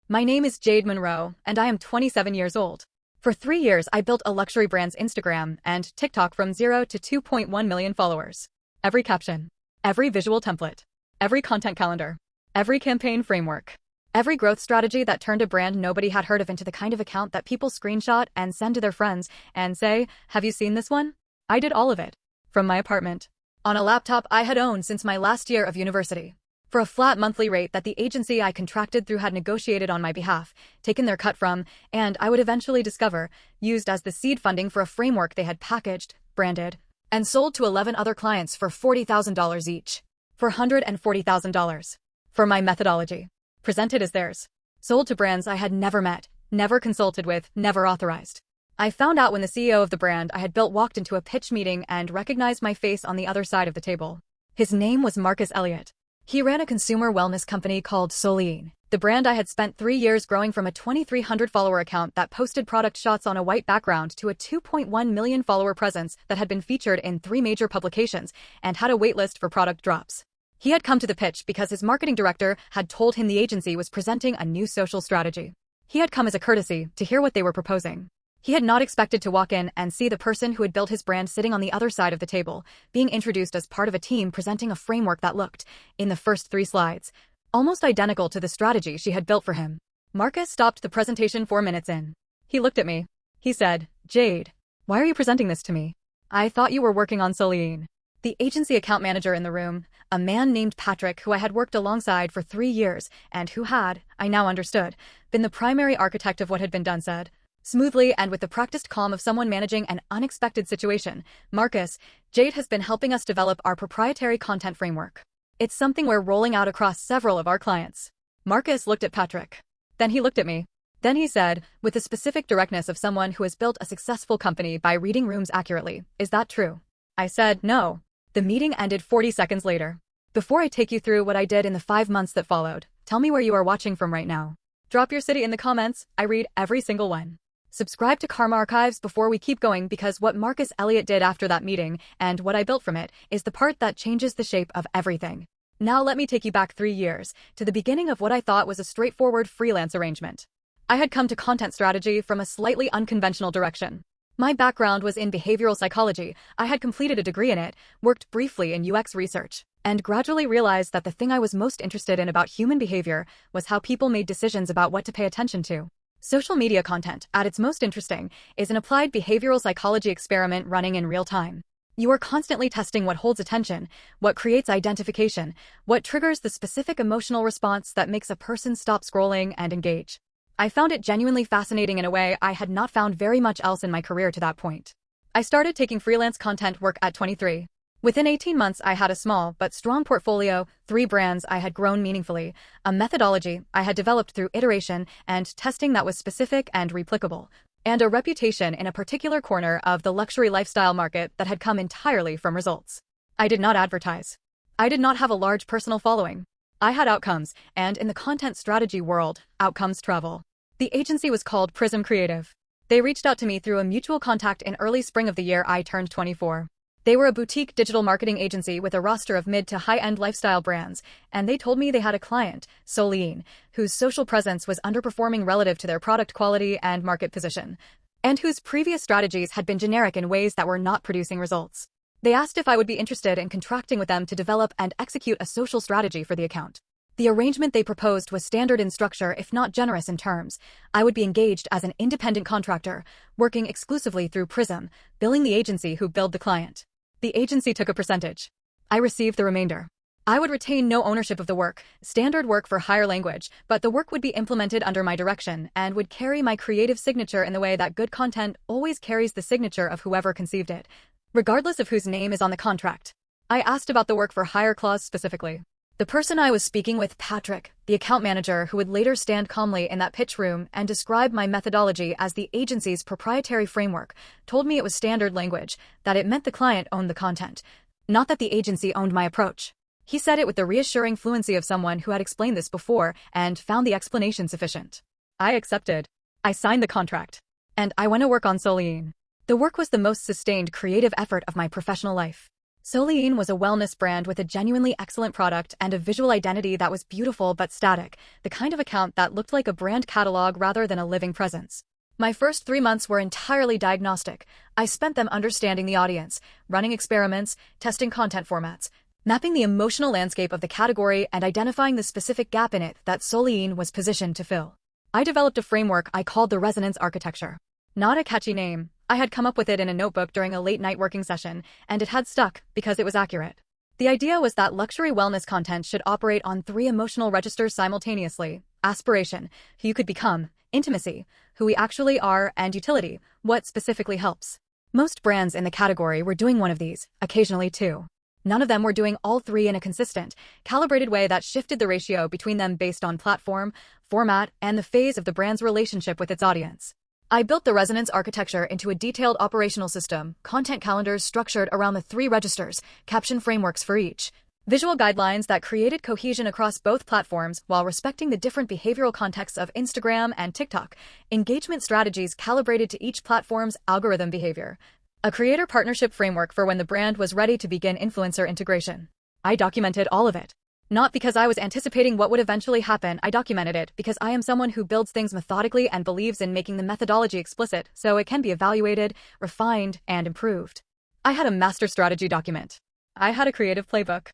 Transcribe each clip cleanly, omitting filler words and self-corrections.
My name is Jade Monroe, and I am 27 years old. For 3 years, I built a luxury brand's Instagram and TikTok from 0 to 2.1 million followers. Every caption, every visual template, every content calendar, every campaign framework, every growth strategy that turned a brand nobody had heard of into the kind of account that people screenshot and send to their friends and say, "Have you seen this one?" I did all of it. From my apartment, on a laptop I had owned since my last year of university, for a flat monthly rate that the agency I contracted through had negotiated on my behalf, taken their cut from, and I would eventually discover, used as the seed funding for a framework they had packaged, branded, and sold to 11 other clients for $40,000 each. For $140,000. For my methodology. Presented as theirs. Sold to brands I had never met, never consulted with, never authorized. I found out when the CEO of the brand I had built walked into a pitch meeting and recognized my face on the other side of the table. His name was Marcus Elliott. He ran a consumer wellness company called Soleine, the brand I had spent 3 years growing from a 2,300 follower account that posted product shots on a white background to a 2.1 million follower presence that had been featured in 3 major publications and had a waitlist for product drops. He had come to the pitch because his marketing director had told him the agency was presenting a new social strategy. He had come as a courtesy to hear what they were proposing. He had not expected to walk in and see the person who had built his brand sitting on the other side of the table, being introduced as part of a team presenting a framework that looked, in the first 3 slides, almost identical to the strategy she had built for him. Marcus stopped the presentation 4 minutes in. He looked at me. He said, "Jade, why are you presenting this to me? I thought you were working on Soleine." The agency account manager in the room, a man named Patrick who I had worked alongside for 3 years and who had, I now understood, been the primary architect of what had been done, said, smoothly and with the practiced calm of someone managing an unexpected situation, "Marcus, Jade has been helping us develop our proprietary content framework. It's something we're rolling out across several of our clients." Marcus looked at Patrick. Then he looked at me. Then he said, with the specific directness of someone who has built a successful company by reading rooms accurately, "Is that true?" I said, "No." The meeting ended 40 seconds later. Before I take you through what I did in the 5 months that followed, tell me where you are watching from right now. Drop your city in the comments. I read every single one. Subscribe to Karma Archives before we keep going, because what Marcus Elliott did after that meeting, and what I built from it, is the part that changes the shape of everything. Now let me take you back 3 years, to the beginning of what I thought was a straightforward freelance arrangement. I had come to content strategy from a slightly unconventional direction. My background was in behavioral psychology. I had completed a degree in it, worked briefly in UX research, and gradually realized that the thing I was most interested in about human behavior was how people made decisions about what to pay attention to. Social media content, at its most interesting, is an applied behavioral psychology experiment running in real time. You are constantly testing what holds attention, what creates identification, what triggers the specific emotional response that makes a person stop scrolling and engage. I found it genuinely fascinating in a way I had not found very much else in my career to that point. I started taking freelance content work at 23. Within 18 months, I had a small but strong portfolio, 3 brands I had grown meaningfully, a methodology I had developed through iteration and testing that was specific and replicable, and a reputation in a particular corner of the luxury lifestyle market that had come entirely from results. I did not advertise. I did not have a large personal following. I had outcomes, and in the content strategy world, outcomes travel. The agency was called Prism Creative. They reached out to me through a mutual contact in early spring of the year I turned 24. They were a boutique digital marketing agency with a roster of mid to high-end lifestyle brands, and they told me they had a client, Soleine, whose social presence was underperforming relative to their product quality and market position, and whose previous strategies had been generic in ways that were not producing results. They asked if I would be interested in contracting with them to develop and execute a social strategy for the account. The arrangement they proposed was standard in structure, if not generous in terms. I would be engaged as an independent contractor, working exclusively through Prism, billing the agency who billed the client. The agency took a percentage. I received the remainder. I would retain no ownership of the work, standard work for higher language, but the work would be implemented under my direction and would carry my creative signature in the way that good content always carries the signature of whoever conceived it, regardless of whose name is on the contract. I asked about the work for hire clause specifically. The person I was speaking with, Patrick, the account manager who would later stand calmly in that pitch room and describe my methodology as the agency's proprietary framework, told me it was standard language, that it meant the client owned the content, not that the agency owned my approach. He said it with the reassuring fluency of someone who had explained this before and found the explanation sufficient. I accepted. I signed the contract. And I went to work on Soleine. The work was the most sustained creative effort of my professional life. Soleine was a wellness brand with a genuinely excellent product and a visual identity that was beautiful but static, the kind of account that looked like a brand catalog rather than a living presence. My first 3 months were entirely diagnostic. I spent them understanding the audience, running experiments, testing content formats, mapping the emotional landscape of the category and identifying the specific gap in it that Soleine was positioned to fill. I developed a framework I called the resonance architecture. Not a catchy name. I had come up with it in a notebook during a late-night working session, and it had stuck because it was accurate. The idea was that luxury wellness content should operate on 3 emotional registers simultaneously: aspiration, who you could become; intimacy, who we actually are; and utility, what specifically helps. Most brands in the category were doing one of these, occasionally 2. None of them were doing all 3 in a consistent, calibrated way that shifted the ratio between them based on platform, format, and the phase of the brand's relationship with its audience. I built the resonance architecture into a detailed operational system, content calendars structured around the 3 registers, caption frameworks for each, visual guidelines that created cohesion across both platforms while respecting the different behavioral contexts of Instagram and TikTok, engagement strategies calibrated to each platform's algorithm behavior, a creator partnership framework for when the brand was ready to begin influencer integration. I documented all of it. Not because I was anticipating what would eventually happen. I documented it because I am someone who builds things methodically and believes in making the methodology explicit so it can be evaluated, refined, and improved. I had a master strategy document. I had a creative playbook.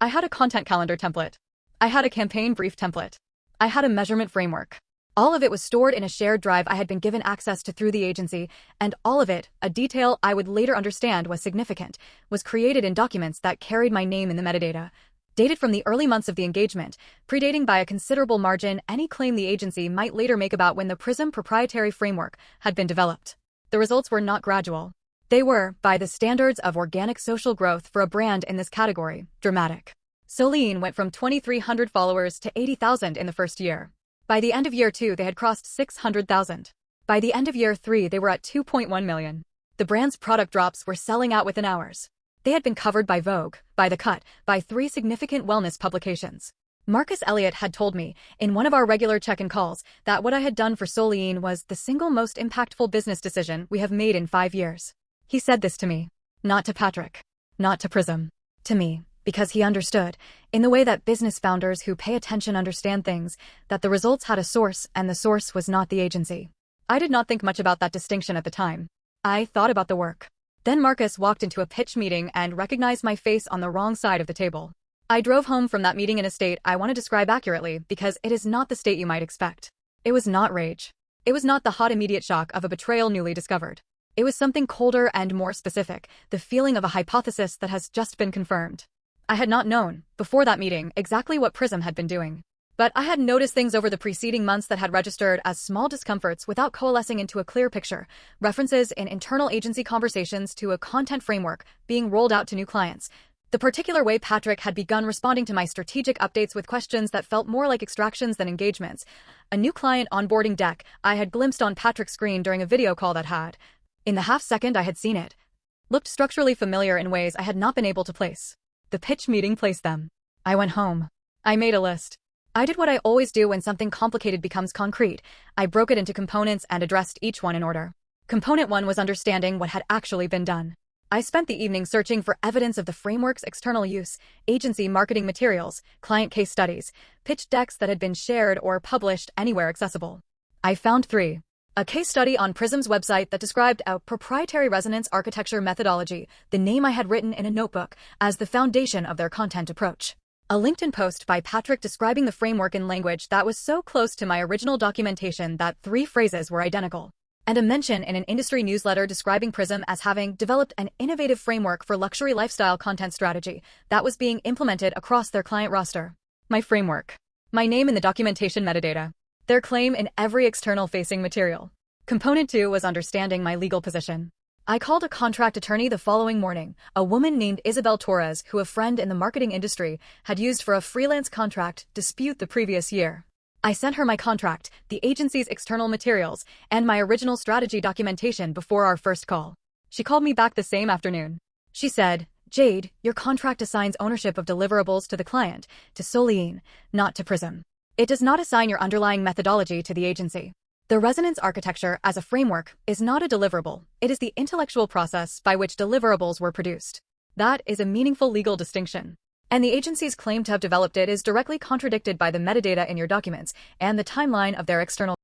I had a content calendar template. I had a campaign brief template. I had a measurement framework. All of it was stored in a shared drive I had been given access to through the agency, and all of it, a detail I would later understand was significant, was created in documents that carried my name in the metadata. Dated from the early months of the engagement, predating by a considerable margin any claim the agency might later make about when the Prism proprietary framework had been developed. The results were not gradual. They were, by the standards of organic social growth for a brand in this category, dramatic. Soleine went from 2,300 followers to 80,000 in the first year. By the end of year 2, they had crossed 600,000. By the end of year 3, they were at 2.1 million. The brand's product drops were selling out within hours. They had been covered by Vogue, by The Cut, by 3 significant wellness publications. Marcus Elliott had told me, in one of our regular check-in calls, that what I had done for Soleine was the single most impactful business decision we have made in 5 years. He said this to me. Not to Patrick. Not to Prism. To me, because he understood, in the way that business founders who pay attention understand things, that the results had a source and the source was not the agency. I did not think much about that distinction at the time. I thought about the work. Then Marcus walked into a pitch meeting and recognized my face on the wrong side of the table. I drove home from that meeting in a state I want to describe accurately because it is not the state you might expect. It was not rage. It was not the hot immediate shock of a betrayal newly discovered. It was something colder and more specific, the feeling of a hypothesis that has just been confirmed. I had not known, before that meeting, exactly what Prism had been doing. But I had noticed things over the preceding months that had registered as small discomforts without coalescing into a clear picture, references in internal agency conversations to a content framework being rolled out to new clients, the particular way Patrick had begun responding to my strategic updates with questions that felt more like extractions than engagements, a new client onboarding deck I had glimpsed on Patrick's screen during a video call that had, in the half-second I had seen it, looked structurally familiar in ways I had not been able to place. The pitch meeting placed them. I went home. I made a list. I did what I always do when something complicated becomes concrete. I broke it into components and addressed each one in order. Component 1 was understanding what had actually been done. I spent the evening searching for evidence of the framework's external use, agency marketing materials, client case studies, pitch decks that had been shared or published anywhere accessible. I found 3. A case study on Prism's website that described a proprietary resonance architecture methodology, the name I had written in a notebook, as the foundation of their content approach. A LinkedIn post by Patrick describing the framework in language that was so close to my original documentation that 3 phrases were identical. And a mention in an industry newsletter describing Prism as having developed an innovative framework for luxury lifestyle content strategy that was being implemented across their client roster. My framework. My name in the documentation metadata. Their claim in every external-facing material. Component 2 was understanding my legal position. I called a contract attorney the following morning, a woman named Isabel Torres who a friend in the marketing industry had used for a freelance contract dispute the previous year. I sent her my contract, the agency's external materials, and my original strategy documentation before our first call. She called me back the same afternoon. She said, "Jade, your contract assigns ownership of deliverables to the client, to Soleine, not to Prism. It does not assign your underlying methodology to the agency. The resonance architecture as a framework is not a deliverable. It is the intellectual process by which deliverables were produced. That is a meaningful legal distinction. And the agency's claim to have developed it is directly contradicted by the metadata in your documents and the timeline of their external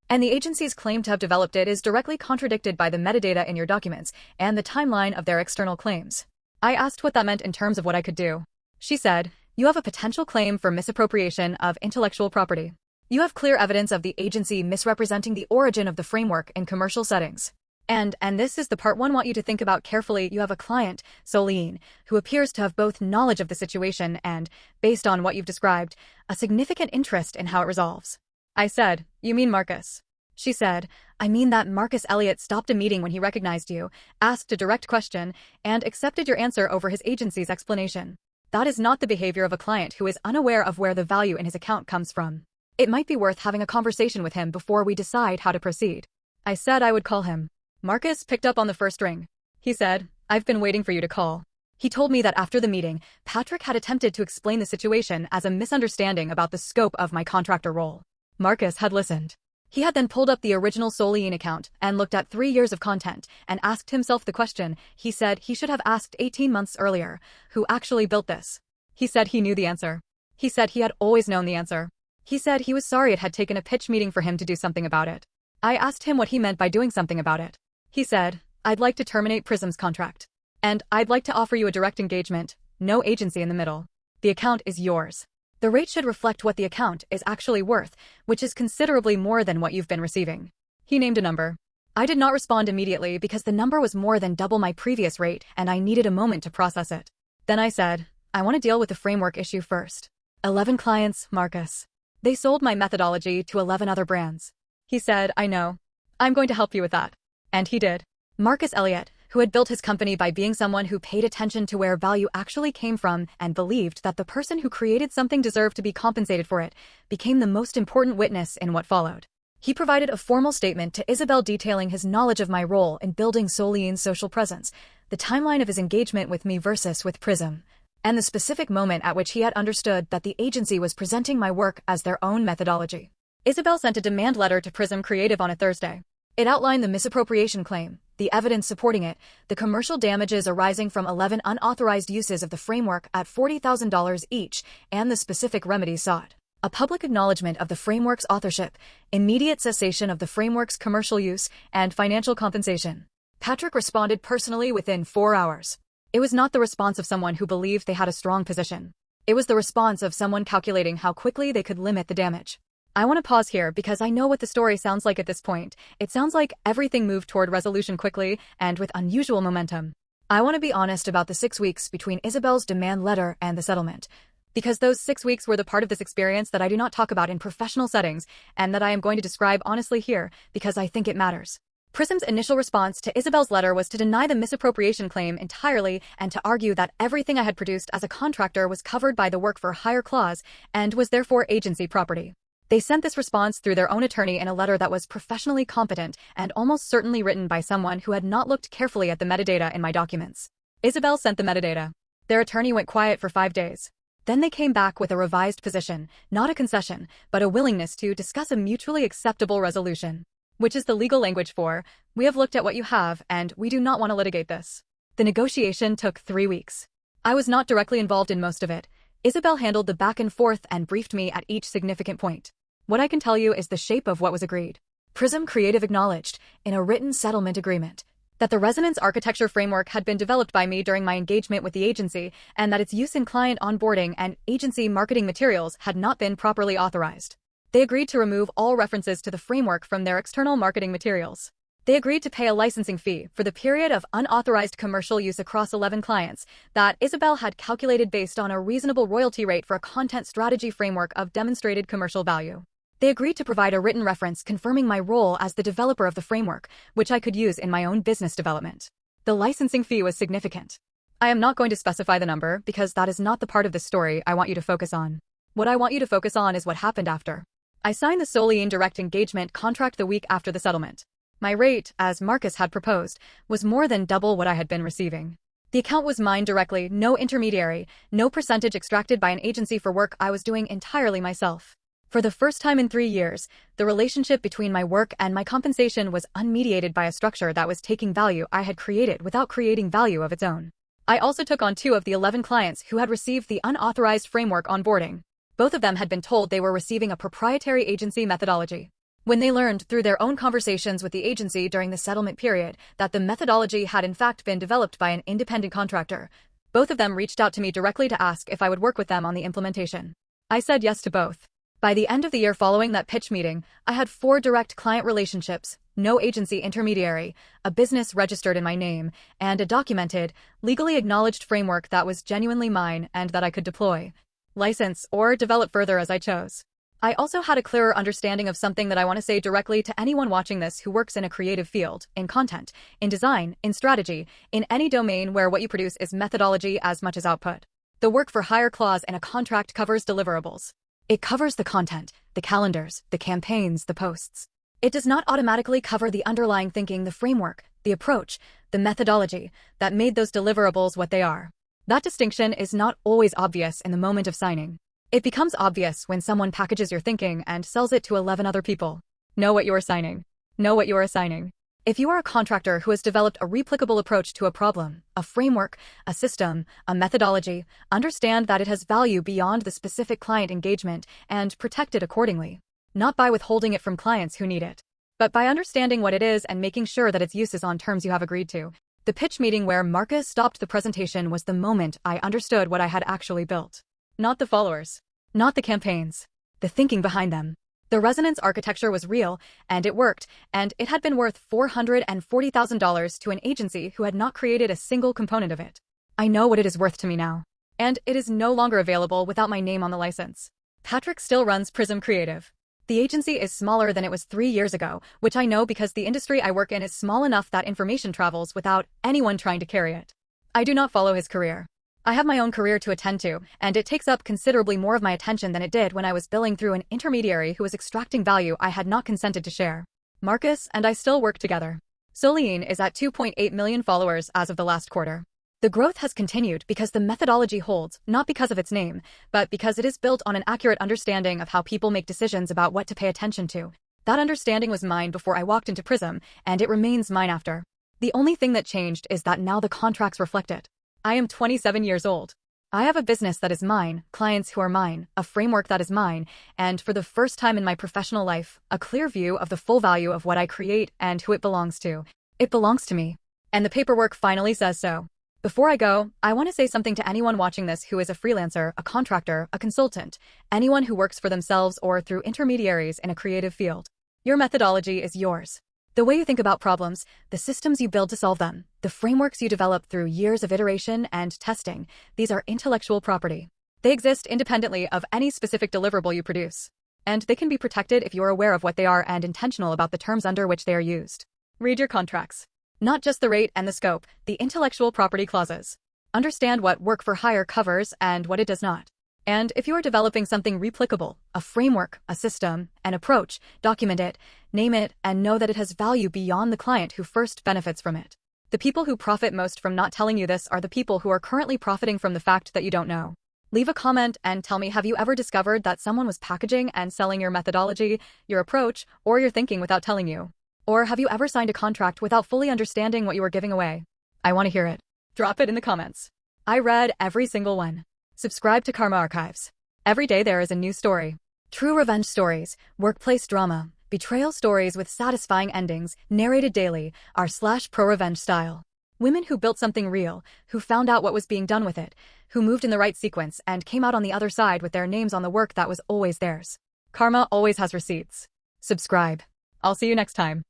claims. I asked what that meant in terms of what I could do. She said, "You have a potential claim for misappropriation of intellectual property. You have clear evidence of the agency misrepresenting the origin of the framework in commercial settings. And this is the part one want you to think about carefully. You have a client, Soleine, who appears to have both knowledge of the situation and, based on what you've described, a significant interest in how it resolves." I said, "You mean Marcus?" She said, "I mean that Marcus Elliott stopped a meeting when he recognized you, asked a direct question, and accepted your answer over his agency's explanation. That is not the behavior of a client who is unaware of where the value in his account comes from. It might be worth having a conversation with him before we decide how to proceed." I said I would call him. Marcus picked up on the first ring. He said, "I've been waiting for you to call." He told me that after the meeting, Patrick had attempted to explain the situation as a misunderstanding about the scope of my contractor role. Marcus had listened. He had then pulled up the original Soleine account and looked at 3 years of content and asked himself the question he said he should have asked 18 months earlier, who actually built this? He said he knew the answer. He said he had always known the answer. He said he was sorry it had taken a pitch meeting for him to do something about it. I asked him what he meant by doing something about it. He said, "I'd like to terminate Prism's contract. And I'd like to offer you a direct engagement, no agency in the middle. The account is yours. The rate should reflect what the account is actually worth, which is considerably more than what you've been receiving." He named a number. I did not respond immediately because the number was more than double my previous rate and I needed a moment to process it. Then I said, "I want to deal with the framework issue first. 11 clients, Marcus. They sold my methodology to 11 other brands." He said, "I know. I'm going to help you with that." And he did. Marcus Elliott, who had built his company by being someone who paid attention to where value actually came from and believed that the person who created something deserved to be compensated for it, became the most important witness in what followed. He provided a formal statement to Isabel detailing his knowledge of my role in building Soleine's social presence, the timeline of his engagement with me versus with Prism, and the specific moment at which he had understood that the agency was presenting my work as their own methodology. Isabel sent a demand letter to Prism Creative on a Thursday. It outlined the misappropriation claim, the evidence supporting it, the commercial damages arising from 11 unauthorized uses of the framework at $40,000 each, and the specific remedies sought. A public acknowledgement of the framework's authorship, immediate cessation of the framework's commercial use, and financial compensation. Patrick responded personally within 4 hours. It was not the response of someone who believed they had a strong position. It was the response of someone calculating how quickly they could limit the damage. I want to pause here because I know what the story sounds like at this point. It sounds like everything moved toward resolution quickly and with unusual momentum. I want to be honest about the 6 weeks between Isabel's demand letter and the settlement, because those 6 weeks were the part of this experience that I do not talk about in professional settings and that I am going to describe honestly here because I think it matters. Prism's initial response to Isabel's letter was to deny the misappropriation claim entirely and to argue that everything I had produced as a contractor was covered by the work for hire clause and was therefore agency property. They sent this response through their own attorney in a letter that was professionally competent and almost certainly written by someone who had not looked carefully at the metadata in my documents. Isabel sent the metadata. Their attorney went quiet for 5 days. Then they came back with a revised position, not a concession, but a willingness to discuss a mutually acceptable resolution, which is the legal language for, "We have looked at what you have and we do not want to litigate this." The negotiation took 3 weeks. I was not directly involved in most of it. Isabel handled the back and forth and briefed me at each significant point. What I can tell you is the shape of what was agreed. Prism Creative acknowledged, in a written settlement agreement, that the resonance architecture framework had been developed by me during my engagement with the agency and that its use in client onboarding and agency marketing materials had not been properly authorized. They agreed to remove all references to the framework from their external marketing materials. They agreed to pay a licensing fee for the period of unauthorized commercial use across 11 clients that Isabel had calculated based on a reasonable royalty rate for a content strategy framework of demonstrated commercial value. They agreed to provide a written reference confirming my role as the developer of the framework, which I could use in my own business development. The licensing fee was significant. I am not going to specify the number because that is not the part of the story I want you to focus on. What I want you to focus on is what happened after. I signed the Soleine direct engagement contract the week after the settlement. My rate, as Marcus had proposed, was more than double what I had been receiving. The account was mine directly, no intermediary, no percentage extracted by an agency for work I was doing entirely myself. For the first time in 3 years, the relationship between my work and my compensation was unmediated by a structure that was taking value I had created without creating value of its own. I also took on 2 of the 11 clients who had received the unauthorized framework onboarding. Both of them had been told they were receiving a proprietary agency methodology. When they learned through their own conversations with the agency during the settlement period that the methodology had in fact been developed by an independent contractor, both of them reached out to me directly to ask if I would work with them on the implementation. I said yes to both. By the end of the year following that pitch meeting, I had 4 direct client relationships, no agency intermediary, a business registered in my name, and a documented, legally acknowledged framework that was genuinely mine and that I could deploy, license, or develop further as I chose. I also had a clearer understanding of something that I want to say directly to anyone watching this who works in a creative field, in content, in design, in strategy, in any domain where what you produce is methodology as much as output. The work for hire clause in a contract covers deliverables. It covers the content, the calendars, the campaigns, the posts. It does not automatically cover the underlying thinking, the framework, the approach, the methodology that made those deliverables what they are. That distinction is not always obvious in the moment of signing. It becomes obvious when someone packages your thinking and sells it to 11 other people. Know what you are signing. Know what you are assigning. If you are a contractor who has developed a replicable approach to a problem, a framework, a system, a methodology, understand that it has value beyond the specific client engagement and protect it accordingly. Not by withholding it from clients who need it, but by understanding what it is and making sure that its use is on terms you have agreed to. The pitch meeting where Marcus stopped the presentation was the moment I understood what I had actually built. Not the followers. Not the campaigns. The thinking behind them. The resonance architecture was real, and it worked, and it had been worth $440,000 to an agency who had not created a single component of it. I know what it is worth to me now. And it is no longer available without my name on the license. Patrick still runs Prism Creative. The agency is smaller than it was 3 years ago, which I know because the industry I work in is small enough that information travels without anyone trying to carry it. I do not follow his career. I have my own career to attend to, and it takes up considerably more of my attention than it did when I was billing through an intermediary who was extracting value I had not consented to share. Marcus and I still work together. Soleine is at 2.8 million followers as of the last quarter. The growth has continued because the methodology holds, not because of its name, but because it is built on an accurate understanding of how people make decisions about what to pay attention to. That understanding was mine before I walked into Prism, and it remains mine after. The only thing that changed is that now the contracts reflect it. I am 27 years old. I have a business that is mine, clients who are mine, a framework that is mine, and for the first time in my professional life, a clear view of the full value of what I create and who it belongs to. It belongs to me. And the paperwork finally says so. Before I go, I want to say something to anyone watching this who is a freelancer, a contractor, a consultant, anyone who works for themselves or through intermediaries in a creative field. Your methodology is yours. The way you think about problems, the systems you build to solve them, the frameworks you develop through years of iteration and testing, these are intellectual property. They exist independently of any specific deliverable you produce. And they can be protected if you are aware of what they are and intentional about the terms under which they are used. Read your contracts. Not just the rate and the scope, the intellectual property clauses. Understand what work for hire covers and what it does not. And if you are developing something replicable, a framework, a system, an approach, document it, name it, and know that it has value beyond the client who first benefits from it. The people who profit most from not telling you this are the people who are currently profiting from the fact that you don't know. Leave a comment and tell me, have you ever discovered that someone was packaging and selling your methodology, your approach, or your thinking without telling you? Or have you ever signed a contract without fully understanding what you were giving away? I want to hear it. Drop it in the comments. I read every single one. Subscribe to Karma Archives. Every day there is a new story. True revenge stories, workplace drama, betrayal stories with satisfying endings, narrated daily, r/ProRevenge style. Women who built something real, who found out what was being done with it, who moved in the right sequence and came out on the other side with their names on the work that was always theirs. Karma always has receipts. Subscribe. I'll see you next time.